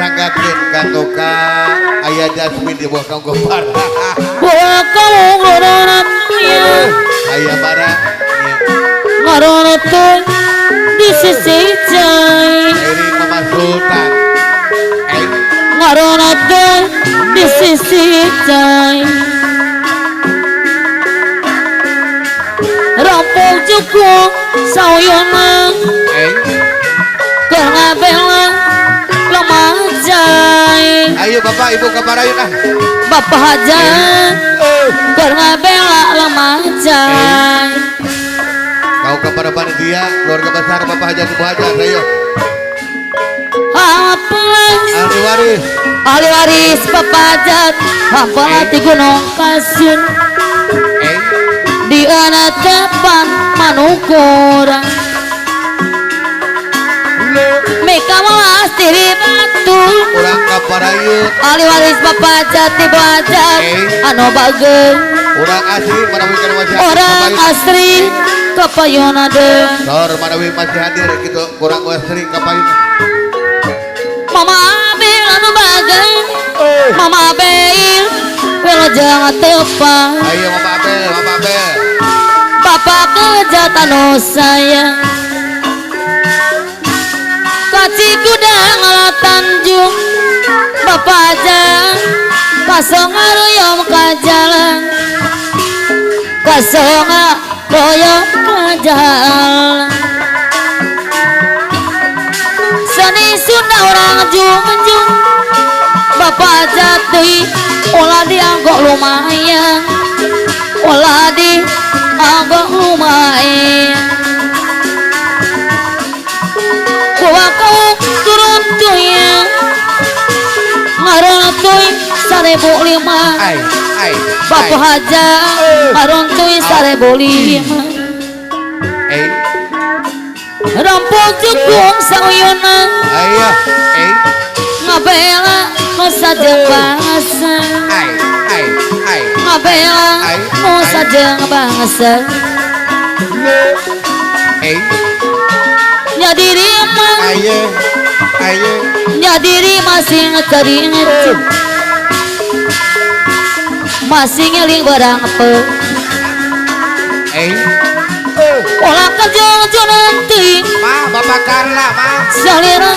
nganggakeun kanggo ka aya Jasmine di bawah kanggo para. Buah kamu ngorona ya. Aya bara. Ngorona tuh di sisi jai. Eri Mama Sultan. Ngorona tuh di sisi jai. Rampung cukup sauyona. Karena bela lemah jai. Ayo Bapak Ibu ke Parayun ah. Bapak aja karena bela lemah jai. Kau kepada panitia keluarga besar Bapak Haji Ibu Haji ayo. Apalah ahli waris Bapak Hajat apalah di Gunung Kasin di anak depan manukura Meka malas diri batu Urang ke Parayun. ahli waris Bapak Hajat Ibu Hajat anu bagel Urang asli manawikan wajah. orang asri kapayuna deh Sor manawi masih hadir gitu kurang asli kapayun. Mama Abel anu bagel Mama Abel jangan tepat Ayo Mama Abel, Mama Abel. Bapak kejatan sayang kaci kuda ngalah tanjung Bapak aja kasong royong kajalan kasong royong kajalan seni Sunda orang jung-jung Bapak jati olah dianggok lumayan olah dianggok lumayan gua kau turun tuya ngaron tuy 1.500 Bapak aja ngaron tuy 1.500 rampok jukung sauyona Ayo, ngabela saja bangsa ngabela saja bangsa nyadiri emang nyadiri masih ngecari ngecek masih ngeling barang apa olah kerja nanti Bapak Karla, Ma. salira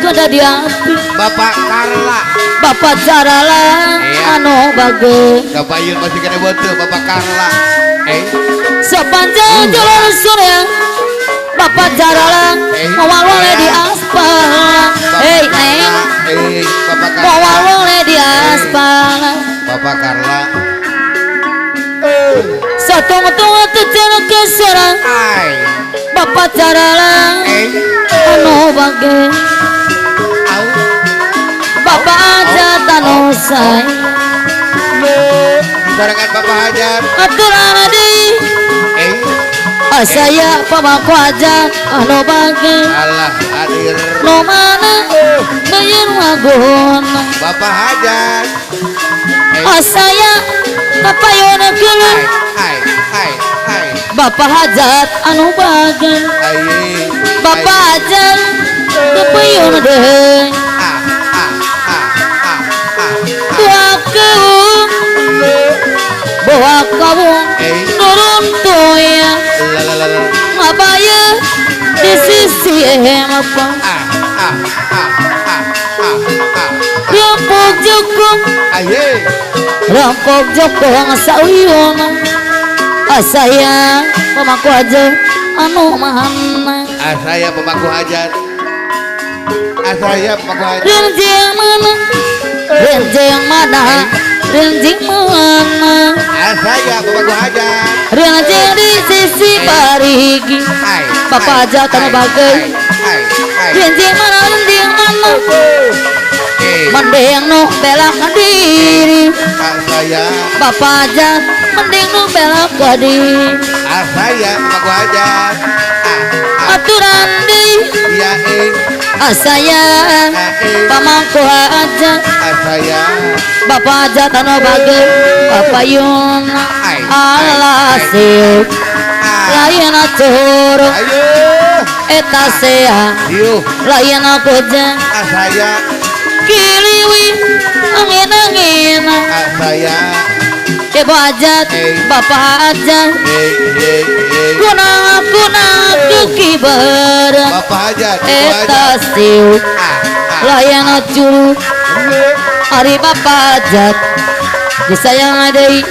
kada diapi Bapak Karla. Bapak Jarala anu bagus Kapayun masih kena butuh Bapak Karla. sepanjang jalan surya Bapak Jarala mawal-wale di aspal neng Bapak Karla. mawal-wale di aspal Bapak Karla. satunggu-tunggu tujuan keserang Bapak Jarala anu bagus Bapak aja tanu say Barengan Bapak Hajar. aturan adi saya pamaku aja anu bagus Allah hadir. no mana bayar wagun Bapak Hajar. saya kapayona kele Bapak hajat anu bagus Bapak hajat kapayona deh bawa kamu turun toya apa ya di sisi apa rampok jokong rampok jokong sauyona saya pemaku aja anu mahana Saya pemaku hajat. Saya pemaku hajat. renjeng mana renjeng mana renjeng mana Saya pemaku hajat. renjeng di sisi parigi Bapak aja tanah bagai renjeng mana mending nu belakang diri Saya Bapak aja mending nu belakang diri saya pemaku hajat. aturan di Iya saya pamangku aja saya Bapak aja tanah bagai Bapak yun alasiuk lain acur ayo eta sea Yuh, layan aku aja saya, kiliwi angin saya, ibu ajat bapak ajat kuna kibar Bapak Hajat, eta siu layan curu hari bapak ajat disayang adai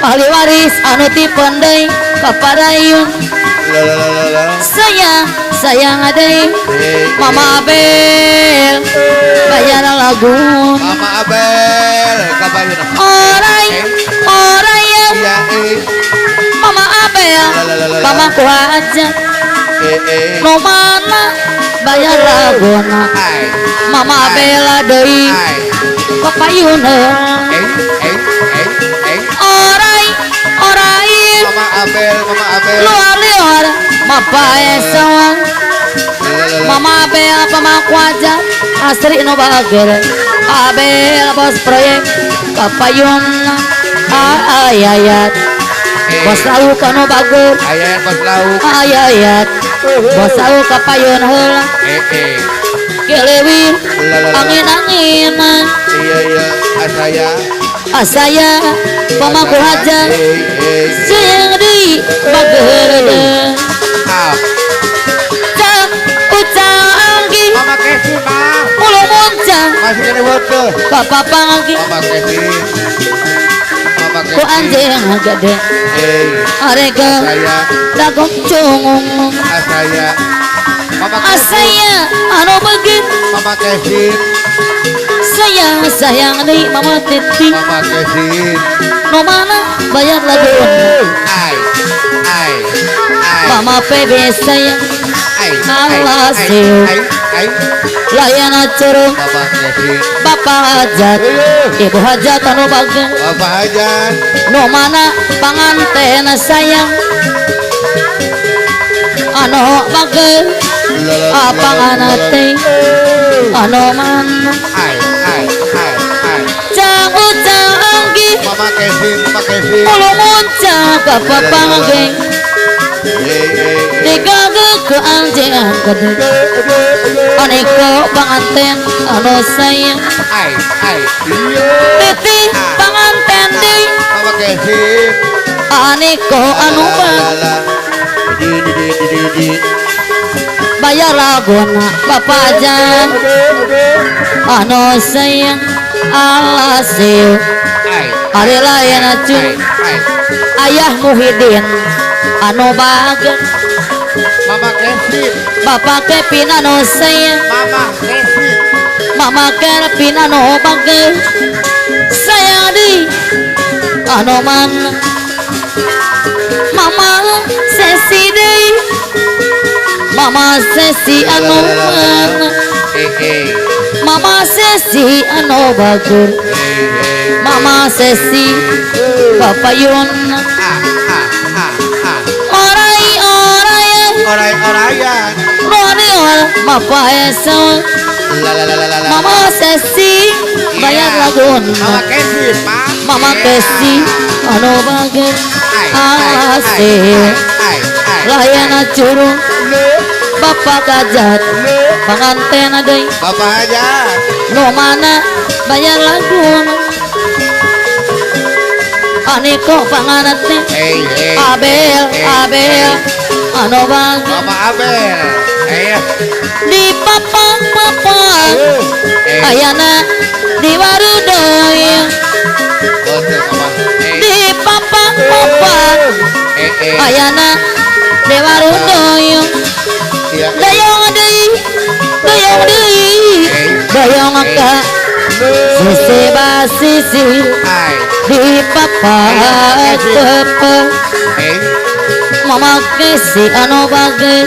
ahli waris anu ti pandai paparayun sayang adai mama Abel bayar lagu Mama Abel, kabayan. Orai ya Iya, mama Abel mama ku aja no mana bayar laguna mama Abel deui papayun orai Mama Abel, luar mapae sawang mama Abel pamaku aja asri no bager Abel bos proyek kapayun ayayat bos lau kanu bager ayah pas lauk, ayayat bos lau kapayun heula kelewi angin iya, saya, asaya pamaku aja sayang di bager cang ucanggi Mama Kesi, mah, ulu muncang masih kena water. kapapanggi Mama Kesi, ku anjing gede areka saya, dagong cungung saya, Mama Kesi, asaya anu begitu Mama Kesi, sayang nih mama titi Mama Kesi, no mana bayar lagu ai, mama pebe sayang layan curung Mama Kesi, bapak hajat ibu hajat anu bagen Bapak Hajat, no mana panganten sayang anu bagen apa nganate anu mana canggi Mama Kesi, ulu muncak kapapanggi digaga ke anjing gede aneko panganten anu sayang titi panganten di Mama Kesi, aneko anu bayar laguna bapak aja anu sayang alasiu hari lain acun ayah Muhyiddin anu bagen Mama Kesi, bapak Kevin anu sayang Mama Kesi, mama Kevin anu bagen sayang di anu mana mama Sesi deui mama Sesi anu mana mama Sesi anu bager mama Sesi papayun Orayan, mapa esok mama Sesi bayar lagun Mama Kesi, mama Kesi anu bager asih layan curung bapak kajat panganten deui Bapak Hajat, no mana bayar lagun aneko panganten Abel anu bager Mama Abel, di papang ayana di warudoy di papang ayana di warudoy dayong dayong ka sisi basisi di papang mama Kesi anu bager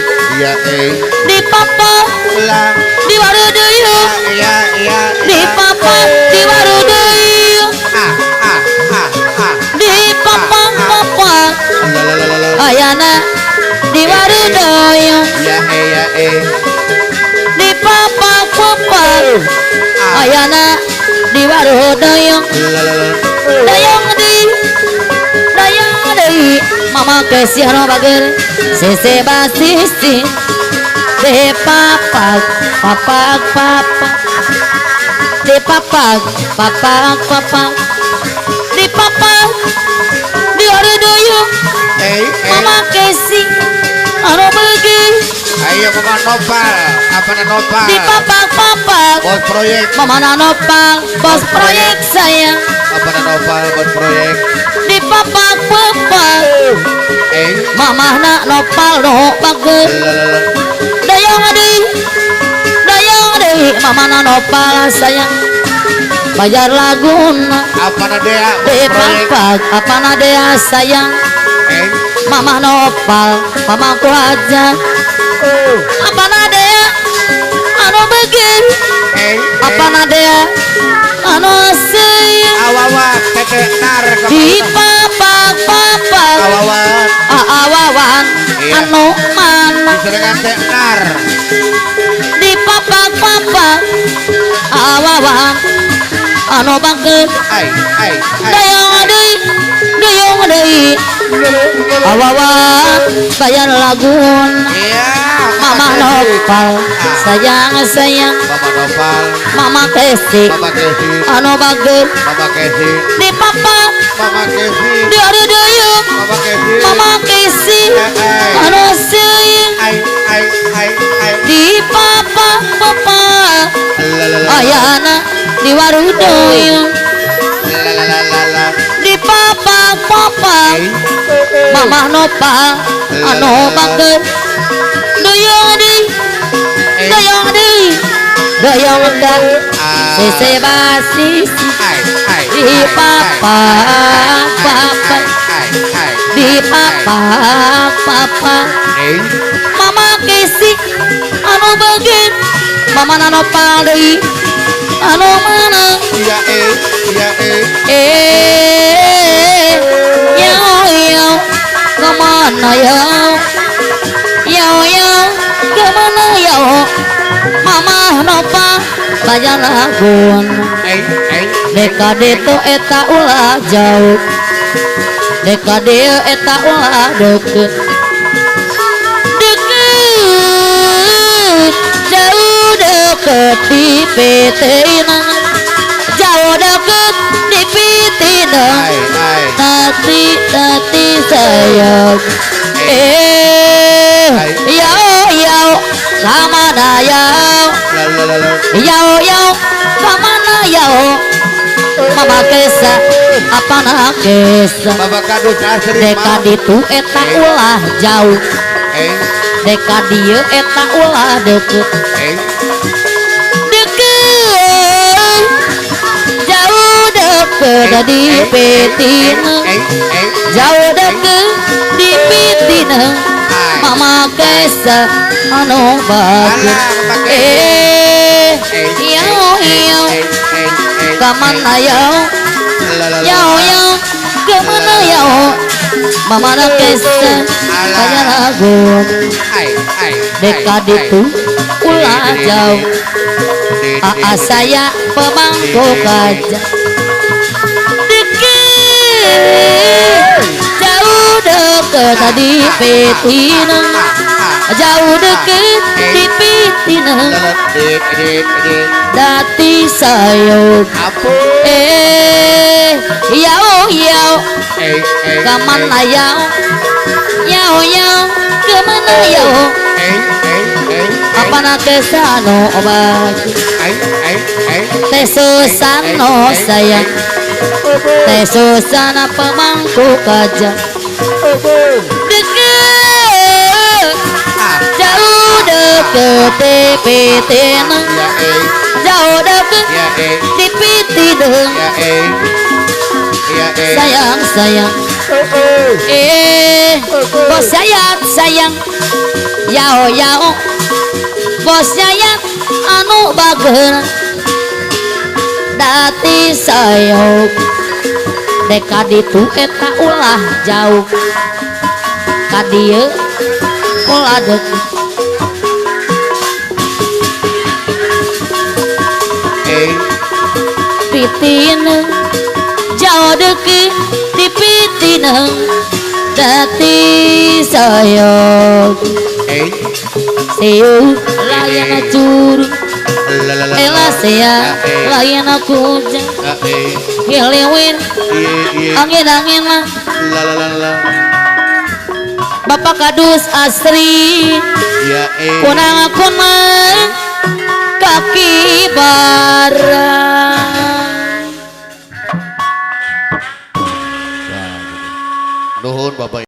di papang di warudoy di papang di warudoy di papang ayana di warudoy di papang ayana di warudoy dayong deui mama Kesi anu bager sisi basisi di papak papak papak di papak papak papak di papak di ore duyung mama kesi anu begi ayo mama nopal apa nopal di papak papak bos proyek mama nopal bos proyek sayang apa nopal bos proyek di papak papak mama nak nopal no bagus dayang deui mama nak nopal sayang bayar laguna apa nadea di papak apa nadea sayang mama nopal mama ku aja apa nadea anu begin apa nadea anu sayang awawa tete nar di papak papak awawan awawan anu mana diserengan tete nar di papak papak awawan anu bagus ai dayang deui awawan bayar lagun iya mama nopal sayang sayang mama nopal mama kesi mama kesi anu bagus mama kesi di papak mama kesi di ore duyung mama kesi mama kesi anu sayang ai di papak papak lalalala ayana di warung duyung lalalala di papak papak mama nopal anu bagus duyung duyung dah sisi basis di papak papak di papak papak mama kesi anu bagus mama nopal deui anu mana iya yo kemana yo kemana yo mama nopa bayar lagun dekade tu eta ulah jauh dekade eta ulah deket jauh deket di pitina jauh deket di pitina tati sayang yo kamana yo kamana yo mama kesa apa na kesa Bapak kadus asri deka ditu eta ulah jauh deka dieu eta ulah deket jauh deket di pitina jauh deket di pitina mama kesa anu bagus yo kamana yo kamana yo mama na kesa kaya lagun deka ditu ulah jauh saya pemangku kaja jauh deket di pitina jauh deket di pitina dati sayang yo kamana yo kamana yo apa na kesano obat teh susano sayang teh susana pemangku kaja deket jauh deket di pitina jauh deket di pitina sayang bos sayang yao bos sayang anu bageuna dati sayang deka ditu eta ulah jauh ka dieu ulah deket pitina jauh deket di pitina dati sayang Siu layana curug Ela sea layana kuja Hilewin angin-angin lah Bapak kadus asri Kunang kunang